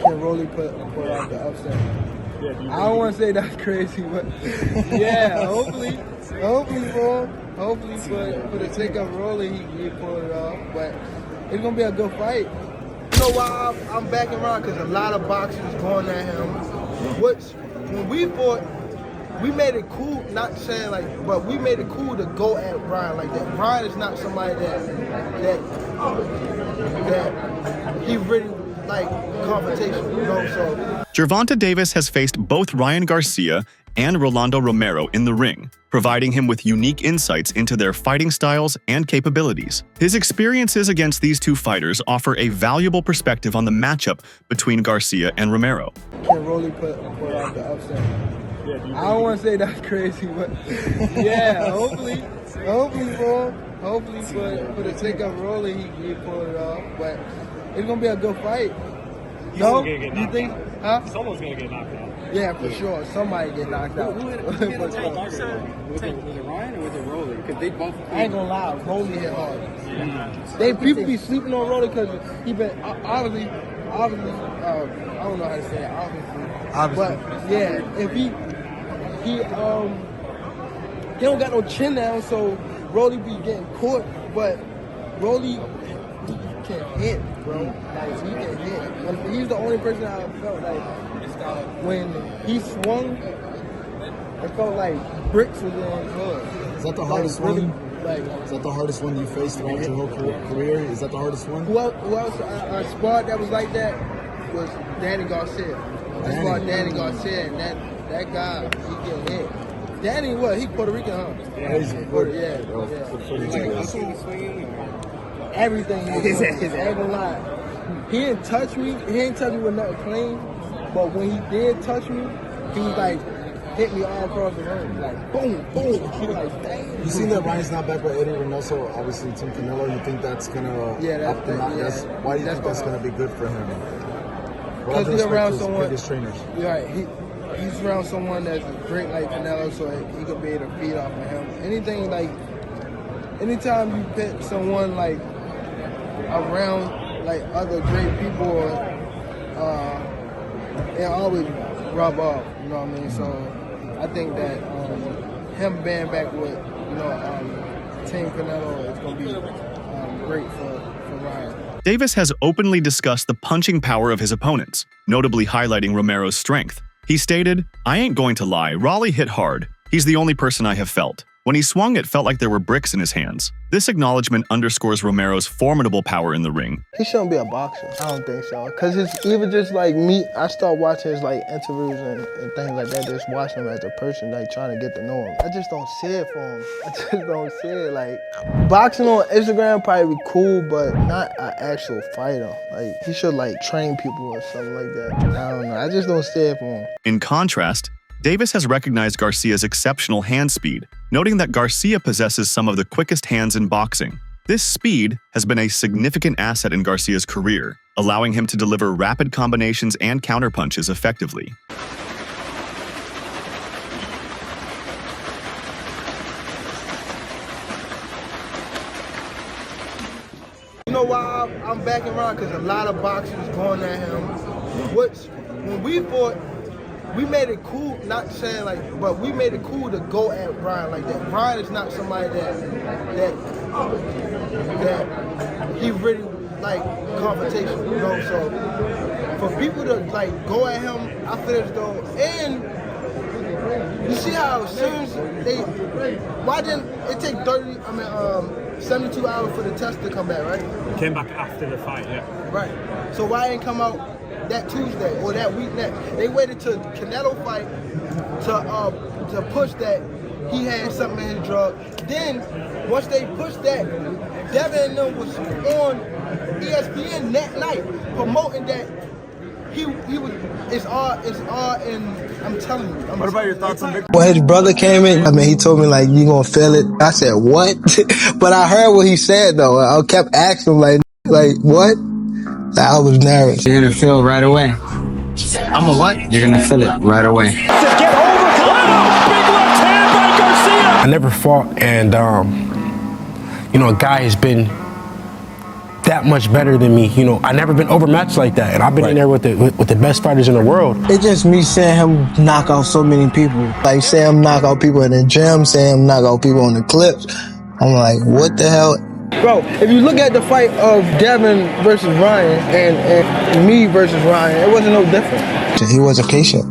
can Rolly put out the upset. I don't want to say that's crazy, but yeah, hopefully for him, hopefully for the sake of Rolly, he pulled it off. But it's gonna be a good fight. You know why I'm backing around? Because a lot of boxers going at him. Which when we fought, we made it cool. Not saying like, but we made it cool to go at Brian like that. Brian is not somebody that he really like confrontation, you know. So Gervonta Davis has faced both Ryan Garcia and Rolando Romero in the ring, providing him with unique insights into their fighting styles and capabilities. His experiences against these two fighters offer a valuable perspective on the matchup between Garcia and Romero. Can Rolly put out the upset. I don't want to say that's crazy, but yeah, hopefully for him, hopefully for the sake of Rolly, he pulled it off. But it's gonna be a good fight. No, you think? Huh? Someone's gonna get knocked out. Yeah, for sure. Somebody get knocked out. Who hit him? Was it Ryan or was it Rolly? Because they both. I ain't gonna lie, Rolly hit hard. People be sleeping on Rolly because he been obviously. I don't know how to say it. Obviously. But yeah, if he don't got no chin down, so Rolly be getting caught. But Rolly, he can hit, bro. Like he can hit. He's the only person I felt like when he swung, it felt like bricks was on his hood. Is that the hardest one? Like, is that the hardest one you faced throughout your whole career? Is that the hardest one? Who else I sparred that was like that was Danny Garcia. I sparred Danny Garcia, and that guy, he get hit. Danny, what? He Puerto Rican, huh? Yeah, he's Everything. I ain't gonna lie. He didn't touch me. He ain't touch me with nothing clean. But when he did touch me, he was like, hit me all across the ring, like boom, boom. He was like, damn. You seen that Ryan's not back with Eddie Reynoso, obviously Team Canelo. You think that's gonna why do you think that's gonna be good for him? Because he's around someone. Biggest trainers. Right. He's around someone that's great like Canelo, so he could be able to feed off of him. Anytime you put someone like around like other great people, it always rub off. You know what I mean? So I think that him being back with Team Canelo is going to be great for Ryan. Davis has openly discussed the punching power of his opponents, notably highlighting Romero's strength. He stated, "I ain't going to lie, Raleigh hit hard. He's the only person I have felt. When he swung, it felt like there were bricks in his hands." This acknowledgement underscores Romero's formidable power in the ring. He shouldn't be a boxer. I don't think so. Because it's even just like me, I start watching his like interviews and things like that, just watching him as a person, like trying to get to know him. I just don't see it for him. I just don't see it. Like, boxing on Instagram probably be cool, but not an actual fighter. Like, he should like train people or something like that. I don't know. I just don't see it for him. In contrast, Davis has recognized Garcia's exceptional hand speed, noting that Garcia possesses some of the quickest hands in boxing. This speed has been a significant asset in Garcia's career, allowing him to deliver rapid combinations and counterpunches effectively. You know why I'm backing around? Because a lot of boxers going at him. Which, when we fought, we made it cool, not saying like, but we made it cool to go at Brian like that. Brian is not somebody that he really like confrontation, you know. So for people to like go at him, I feel as though, and you see how serious why didn't it take 72 hours for the test to come back, right? It came back after the fight, yeah. Right. So why didn't come out that Tuesday or that week next? They waited till Canelo fight to push that he had something in his drug. Then once they pushed that, Devin and them was on ESPN that night promoting that he was. It's all in. I'm telling you. What about your thoughts on Victor? When his brother came in, I mean, he told me like, "You gonna feel it?" I said, "What?" But I heard what he said though. I kept asking him like what? I was nervous. You're gonna feel right away. I'm a what? You're gonna feel it right away. To get over Canelo! Big left hand by Garcia! I never fought, and a guy has been that much better than me. You know, I never been overmatched like that, and I've been in there with the best fighters in the world. It's just me seeing him knock out so many people. Like, seeing him knock out people in the gym, seeing him knock out people on the clips. I'm like, what the hell? Bro, if you look at the fight of Devin versus Ryan and me versus Ryan, it wasn't no different. He wasn't patient.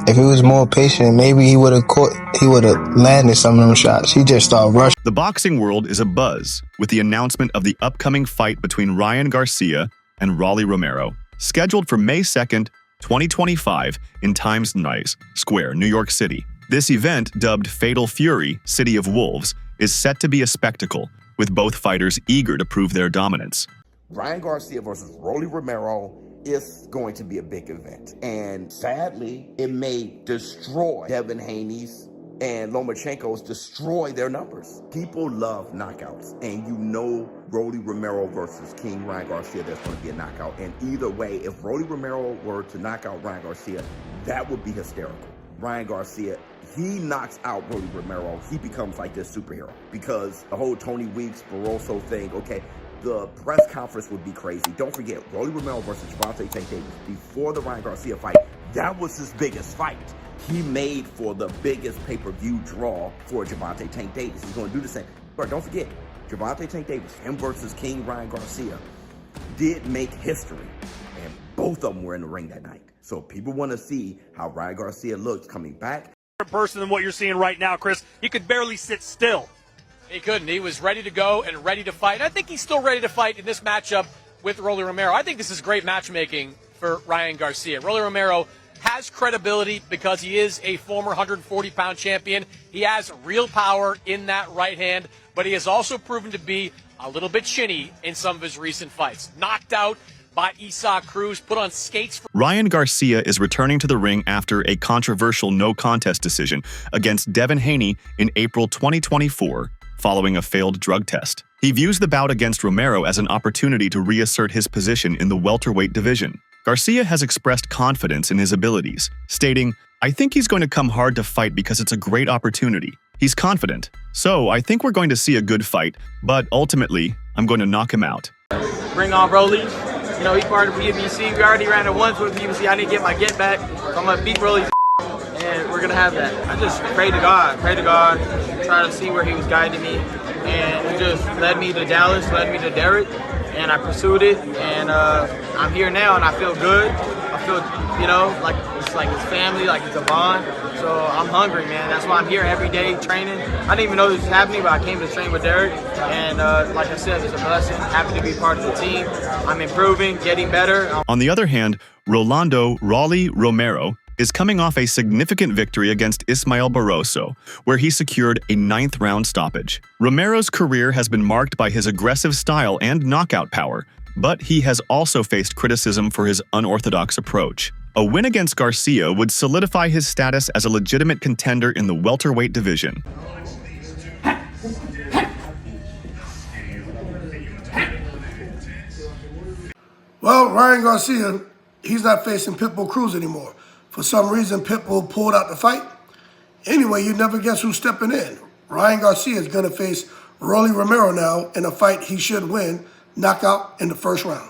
If he was more patient, maybe he would have landed some of them shots. He just started rushing. The boxing world is abuzz with the announcement of the upcoming fight between Ryan Garcia and Rolly Romero, scheduled for May 2nd, 2025 in Times Square, New York City. This event, dubbed Fatal Fury, City of Wolves, is set to be a spectacle, with both fighters eager to prove their dominance. Ryan Garcia versus Rolly Romero is going to be a big event. And sadly, it may destroy Devin Haney's and Lomachenko's destroy their numbers. People love knockouts. And you know Rolly Romero versus King Ryan Garcia, there's going to be a knockout. And either way, if Rolly Romero were to knock out Ryan Garcia, that would be hysterical. Ryan Garcia, he knocks out Rolly Romero, he becomes like this superhero. Because the whole Tony Weeks, Barroso thing, okay, the press conference would be crazy. Don't forget, Rolly Romero versus Gervonta Tank Davis, before the Ryan Garcia fight, that was his biggest fight. He made for the biggest pay-per-view draw for Gervonta Tank Davis. He's going to do the same. But don't forget, Gervonta Tank Davis, him versus King Ryan Garcia, did make history. And both of them were in the ring that night. So people want to see how Ryan Garcia looks coming back. Person than what you're seeing right now, Chris. He could barely sit still. He couldn't. He was ready to go and ready to fight. I think he's still ready to fight in this matchup with Rolly Romero. I think this is great matchmaking for Ryan Garcia. Rolly Romero has credibility because he is a former 140-pound champion. He has real power in that right hand, but he has also proven to be a little bit shinny in some of his recent fights. Knocked out by Isaac Cruz, put on skates. Ryan Garcia is returning to the ring after a controversial no-contest decision against Devin Haney in April 2024, following a failed drug test. He views the bout against Romero as an opportunity to reassert his position in the welterweight division. Garcia has expressed confidence in his abilities, stating, "I think he's going to come hard to fight because it's a great opportunity. He's confident. So I think we're going to see a good fight, but ultimately, I'm going to knock him out." Bring on Rolly. You know, he's part of PBC. We already ran it once with PBC. I need to get my get back. So I'm going to beat Rolly's and we're going to have that. I just pray to God, try to see where he was guiding me. And he just led me to Dallas, led me to Derek, and I pursued it. And I'm here now, and I feel good. I feel, you know, like it's like his family, like it's a bond. So I'm hungry, man. That's why I'm here every day training. I didn't even know this was happening, but I came to train with Derek. And like I said, it's a blessing. Happy to be part of the team. I'm improving, getting better. On the other hand, Rolly Romero is coming off a significant victory against Ismael Barroso, where he secured a 9th-round stoppage. Romero's career has been marked by his aggressive style and knockout power, but he has also faced criticism for his unorthodox approach. A win against Garcia would solidify his status as a legitimate contender in the welterweight division. Well, Ryan Garcia, he's not facing Pitbull Cruz anymore. For some reason, Pitbull pulled out the fight. Anyway, you never guess who's stepping in. Ryan Garcia is going to face Rolly Romero now in a fight he should win, knockout in the first round.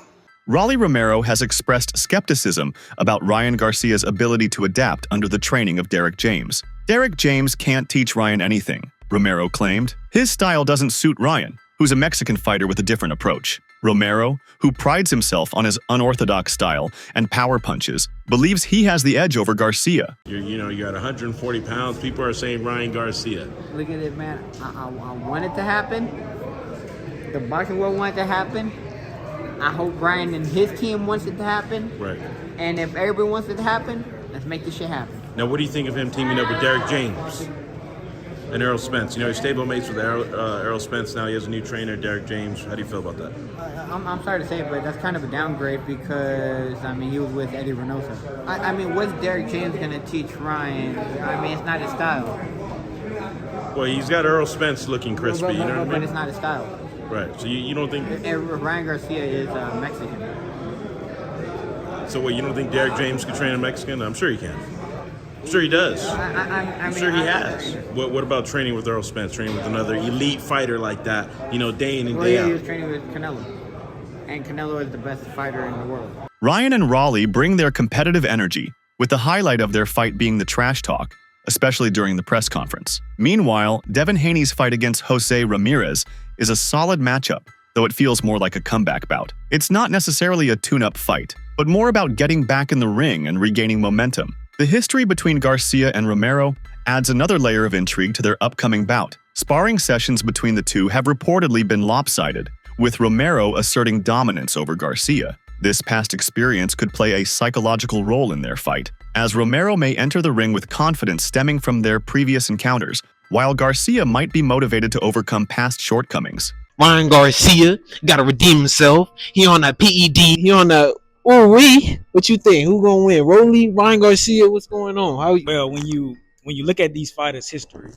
Rolly Romero has expressed skepticism about Ryan Garcia's ability to adapt under the training of Derek James. Derek James can't teach Ryan anything, Romero claimed. His style doesn't suit Ryan, who's a Mexican fighter with a different approach. Romero, who prides himself on his unorthodox style and power punches, believes he has the edge over Garcia. You're at 140 pounds. People are saying Ryan Garcia. Look at it, man. I want it to happen. The boxing world wants it to happen. I hope Ryan and his team wants it to happen. Right. And if everybody wants it to happen, let's make this shit happen. Now, what do you think of him teaming up with Derek James and Errol Spence? You know, he's stablemates with Errol Spence now. He has a new trainer, Derek James. How do you feel about that? I'm sorry to say it, but that's kind of a downgrade because, I mean, he was with Eddie Reynoso. I mean, what's Derek James going to teach Ryan? I mean, it's not his style. Well, he's got Errol Spence looking crispy, you know what I mean? But it's not his style. Right, so you don't think... Ryan Garcia is Mexican. So what, you don't think Derek James could train a Mexican? I'm sure he can. I'm sure he does. I'm sure he has. What about training with Errol Spence, training with another elite fighter like that, you know, day in and day out? He was training with Canelo. and Canelo is the best fighter in the world. Ryan and Raleigh bring their competitive energy, with the highlight of their fight being the trash talk, especially during the press conference. Meanwhile, Devin Haney's fight against Jose Ramirez is a solid matchup, though it feels more like a comeback bout. It's not necessarily a tune-up fight, but more about getting back in the ring and regaining momentum. The history between Garcia and Romero adds another layer of intrigue to their upcoming bout. Sparring sessions between the two have reportedly been lopsided, with Romero asserting dominance over Garcia. This past experience could play a psychological role in their fight, as Romero may enter the ring with confidence stemming from their previous encounters, while Garcia might be motivated to overcome past shortcomings. Ryan Garcia gotta redeem himself. He on that PED. He on that. Oh, what you think? Who gonna win? Rolly, Ryan Garcia? What's going on? Well, when you look at these fighters' history,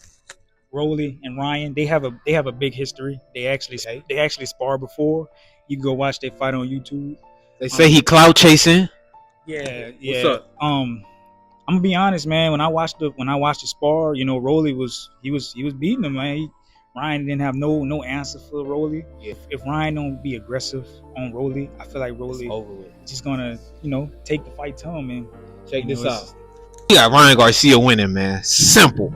Rolly and Ryan, they have a big history. They actually sparred before. You can go watch their fight on YouTube. They say he clout chasing. Yeah. What's up? I'm gonna be honest, man. When I watched the spar, you know, Rolly was beating him, man. Ryan didn't have no answer for Rolly. If Ryan don't be aggressive on Rolly, I feel like Rolly just gonna, you know, take the fight to him. And check this out. We got Ryan Garcia winning, man. Simple.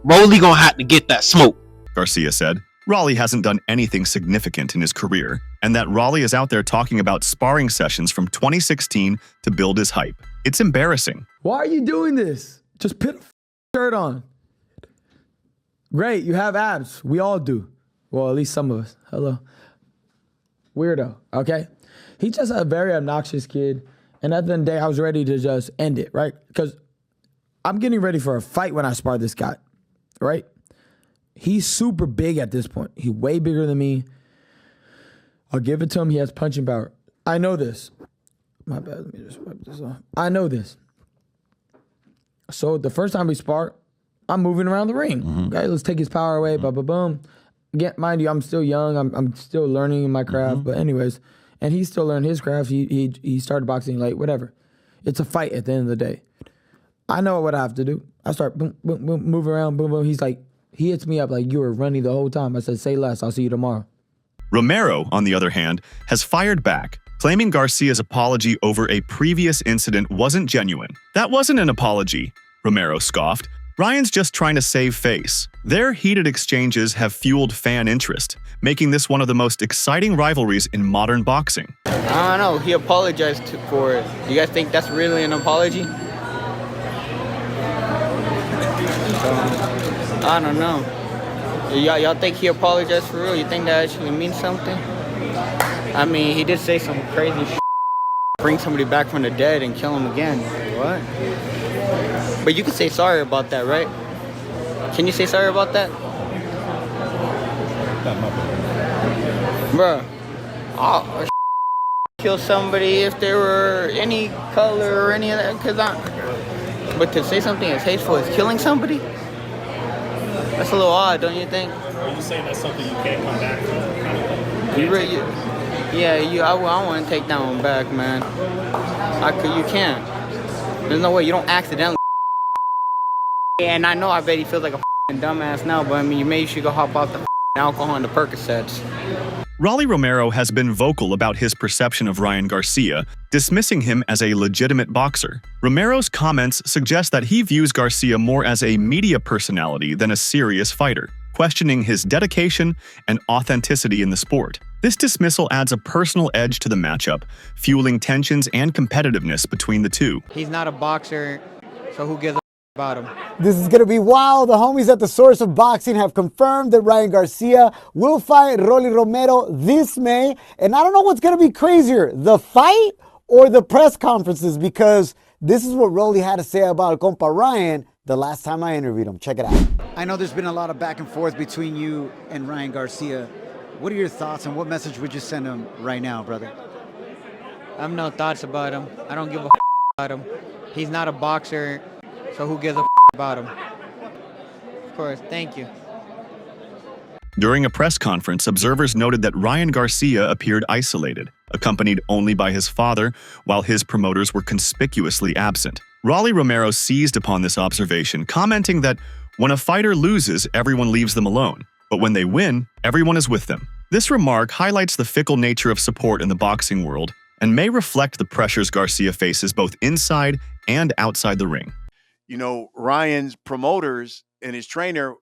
Rolly gonna have to get that smoke. Garcia said Raleigh hasn't done anything significant in his career, and that Raleigh is out there talking about sparring sessions from 2016 to build his hype. It's embarrassing. Why are you doing this? Just put a shirt on. Great, you have abs. We all do. Well, at least some of us. Hello. Weirdo, okay? He's just a very obnoxious kid. And at the end of the day, I was ready to just end it, right? Because I'm getting ready for a fight when I spar this guy, right? He's super big at this point. He's way bigger than me. I'll give it to him. He has punching power. I know this. My bad. Let me just wipe this off. I know this. So the first time we spar, I'm moving around the ring. Okay, let's take his power away. Blah, blah, boom. Again, mind you, I'm still young. I'm still learning my craft. But anyways, and he still learned his craft. He started boxing late, whatever. It's a fight at the end of the day. I know what I have to do. I start boom, boom, boom, move around, boom, boom. He's like, he hits me up like, you were running the whole time. I said, say less. I'll see you tomorrow. Romero, on the other hand, has fired back, claiming Garcia's apology over a previous incident wasn't genuine. That wasn't an apology, Romero scoffed. Ryan's just trying to save face. Their heated exchanges have fueled fan interest, making this one of the most exciting rivalries in modern boxing. I don't know. He apologized for it. Do you guys think that's really an apology? I don't know. Y'all think he apologized for real? You think that actually means something? I mean, he did say some crazy shit. Bring somebody back from the dead and kill him again. What? But you can say sorry about that, right? Can you say sorry about that? Bruh, I'll kill somebody if they were any color or any of that. But to say something as hateful as killing somebody? That's a little odd, don't you think? Are you saying that's something you can't come back from? I want to take that one back, man. You can't. There's no way. You don't accidentally. And I know, I bet he feels like a dumbass now, but I mean, maybe you should go hop off the alcohol and the Percocets. Raleigh Romero has been vocal about his perception of Ryan Garcia, dismissing him as a legitimate boxer. Romero's comments suggest that he views Garcia more as a media personality than a serious fighter, questioning his dedication and authenticity in the sport. This dismissal adds a personal edge to the matchup, fueling tensions and competitiveness between the two. He's not a boxer, so who gives a about him? This is going to be wild. The homies at the Source of Boxing have confirmed that Ryan Garcia will fight Rolly Romero this May. And I don't know what's going to be crazier, the fight or the press conferences, because this is what Rolly had to say about compa Ryan the last time I interviewed him. Check it out. I know there's been a lot of back and forth between you and Ryan Garcia. What are your thoughts and what message would you send him right now, brother? I have no thoughts about him. I don't give a about him. He's not a boxer, so who gives a about him? Of course, thank you. During a press conference, observers noted that Ryan Garcia appeared isolated, accompanied only by his father, while his promoters were conspicuously absent. Raleigh Romero seized upon this observation, commenting that when a fighter loses, everyone leaves them alone, but when they win, everyone is with them. This remark highlights the fickle nature of support in the boxing world and may reflect the pressures Garcia faces both inside and outside the ring. You know, Ryan's promoters and his trainer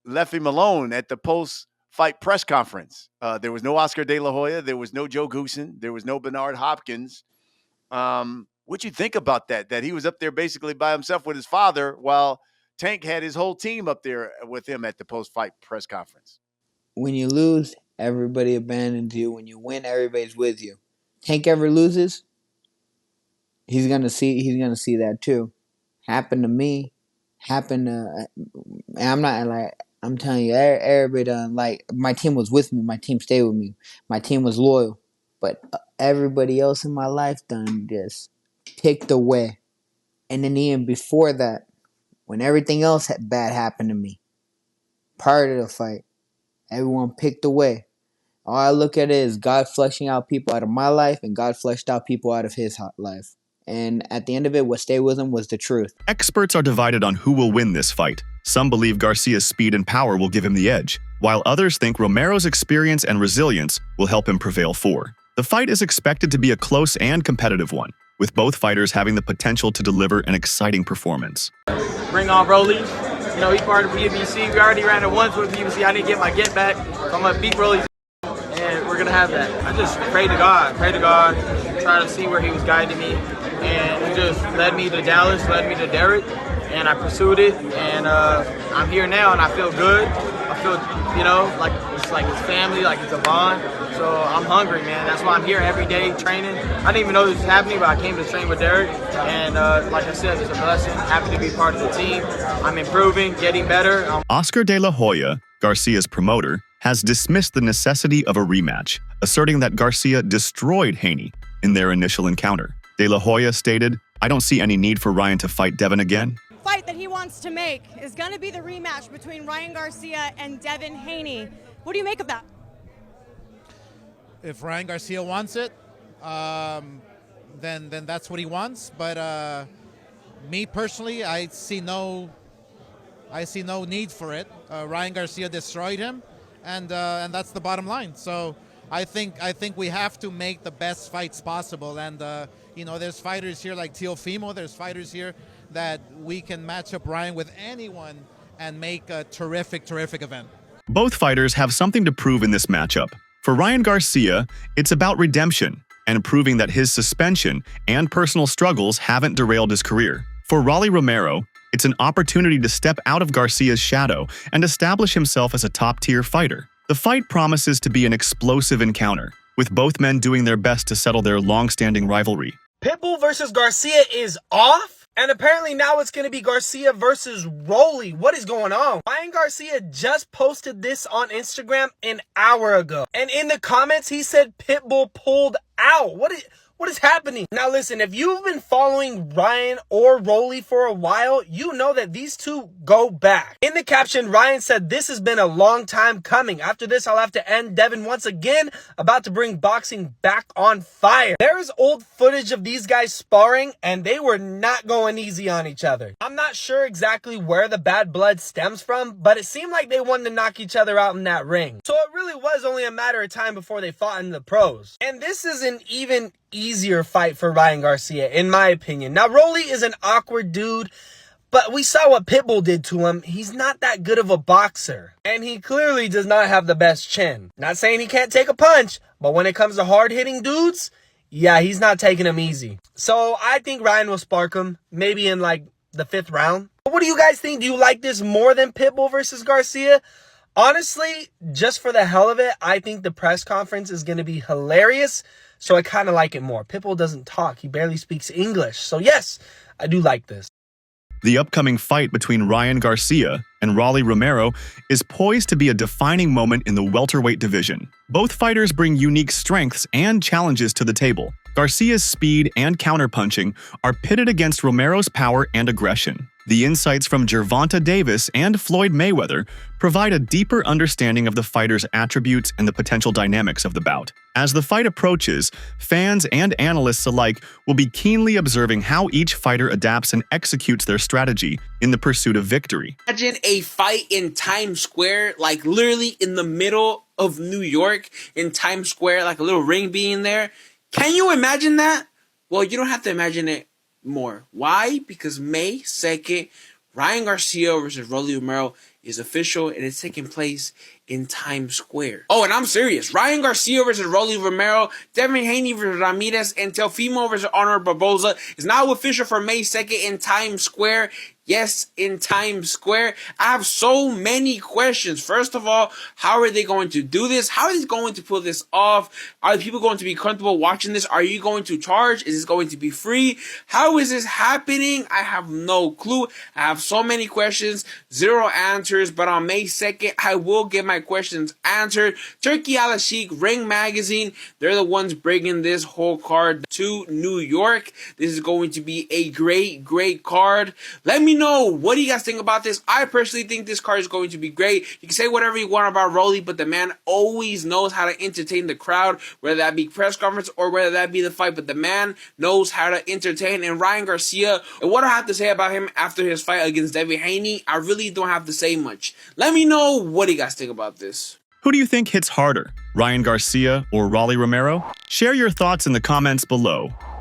left him alone at the post-fight press conference. There was no Oscar De La Hoya. There was no Joe Goosen. There was no Bernard Hopkins. What you think about that? That he was up there basically by himself with his father while Tank had his whole team up there with him at the post-fight press conference. When you lose, everybody abandons you. When you win, everybody's with you. Tank ever loses, he's gonna see that too. Happened to me. Happened to. I'm telling you, everybody done. Like, my team was with me. My team stayed with me. My team was loyal. But everybody else in my life done just picked away. And then even before that, when everything else bad happened to me, prior to the fight, everyone picked away. All I look at it is God fleshing out people out of my life, and God fleshed out people out of his life. And at the end of it, what stayed with him was the truth. Experts are divided on who will win this fight. Some believe Garcia's speed and power will give him the edge, while others think Romero's experience and resilience will help him prevail for. The fight is expected to be a close and competitive one, with both fighters having the potential to deliver an exciting performance. Bring on Rolly. You know, he's part of PBC. We already ran it once with PBC. I need to get my get back. So I'm going to beat Rolly's and we're going to have that. I just pray to God, try to see where he was guiding me. And he just led me to Dallas, led me to Derek, and I pursued it. And I'm here now, and I feel good. I feel, you know, like it's his family, like it's a bond. So I'm hungry, man. That's why I'm here every day training. I didn't even know this was happening, but I came to train with Derek. And like I said, it's a blessing. Happy to be part of the team. I'm improving, getting better. Oscar De La Hoya, Garcia's promoter, has dismissed the necessity of a rematch, asserting that Garcia destroyed Haney in their initial encounter. De La Hoya stated, "I don't see any need for Ryan to fight Devin again." Fight that he wants to make is going to be the rematch between Ryan Garcia and Devin Haney. What do you make of that? If Ryan Garcia wants it, then that's what he wants. But me personally, I see no need for it. Ryan Garcia destroyed him, and that's the bottom line. So I think we have to make the best fights possible. And you know, there's fighters here like Teofimo. There's fighters here that we can match up Ryan with anyone and make a terrific event. Both fighters have something to prove in this matchup. For Ryan Garcia, it's about redemption and proving that his suspension and personal struggles haven't derailed his career. For Rolly Romero, it's an opportunity to step out of Garcia's shadow and establish himself as a top-tier fighter. The fight promises to be an explosive encounter, with both men doing their best to settle their long-standing rivalry. Pitbull versus Garcia is off? And apparently now it's going to be Garcia versus Rolly. What is going on? Ryan Garcia just posted this on Instagram an hour ago. And in the comments, he said Pitbull pulled out. What is happening? Now listen, if you've been following Ryan or Rolly for a while, you know that these two go back. In the caption, Ryan said, "This has been a long time coming. After this, I'll have to end Devin once again, about to bring boxing back on fire." There is old footage of these guys sparring, and they were not going easy on each other. I'm not sure exactly where the bad blood stems from, but it seemed like they wanted to knock each other out in that ring. So it really was only a matter of time before they fought in the pros. And this is an even easier fight for Ryan Garcia, in my opinion. Now, Rolly is an awkward dude, but we saw what Pitbull did to him. He's not that good of a boxer, and he clearly does not have the best chin. Not saying he can't take a punch, but when it comes to hard-hitting dudes, yeah, he's not taking them easy. So I think Ryan will spark him, maybe in like the 5th round. But what do you guys think? Do you like this more than Pitbull versus Garcia? Honestly, just for the hell of it, I think the press conference is going to be hilarious. So I kind of like it more. Pitbull doesn't talk. He barely speaks English. So yes, I do like this. The upcoming fight between Ryan Garcia and Rolly Romero is poised to be a defining moment in the welterweight division. Both fighters bring unique strengths and challenges to the table. Garcia's speed and counterpunching are pitted against Romero's power and aggression. The insights from Gervonta Davis and Floyd Mayweather provide a deeper understanding of the fighter's attributes and the potential dynamics of the bout. As the fight approaches, fans and analysts alike will be keenly observing how each fighter adapts and executes their strategy in the pursuit of victory. Imagine a fight in Times Square, like literally in the middle of New York, in Times Square, like a little ring being there. Can you imagine that? Well, you don't have to imagine it more. Why? Because May 2nd, Ryan Garcia versus Rolly Romero is official and it's taking place in Times Square. Oh, and I'm serious. Ryan Garcia versus Rolly Romero, Devin Haney versus Ramirez, and Teofimo versus Honor Barboza is now official for May 2nd in Times Square. Yes, in Times Square. I have so many questions. First of all, how are they going to do this? How are they going to pull this off? Are people going to be comfortable watching this? Are you going to charge? Is this going to be free? How is this happening? I have no clue. I have so many questions, zero answers, but on May 2nd, I will get my questions answered. Turkey Al Sheikh, Ring Magazine, they're the ones bringing this whole card to New York. This is going to be a great, great card. Let me know, what do you guys think about this? I personally think this card is going to be great. You can say whatever you want about Rolly, but the man always knows how to entertain the crowd, whether that be press conference or whether that be the fight, but the man knows how to entertain. And Ryan Garcia, and what I have to say about him after his fight against Devin Haney, I really don't have to say much. Let me know, what do you guys think about this? Who do you think hits harder, Ryan Garcia or Rolly Romero? Share your thoughts in the comments below.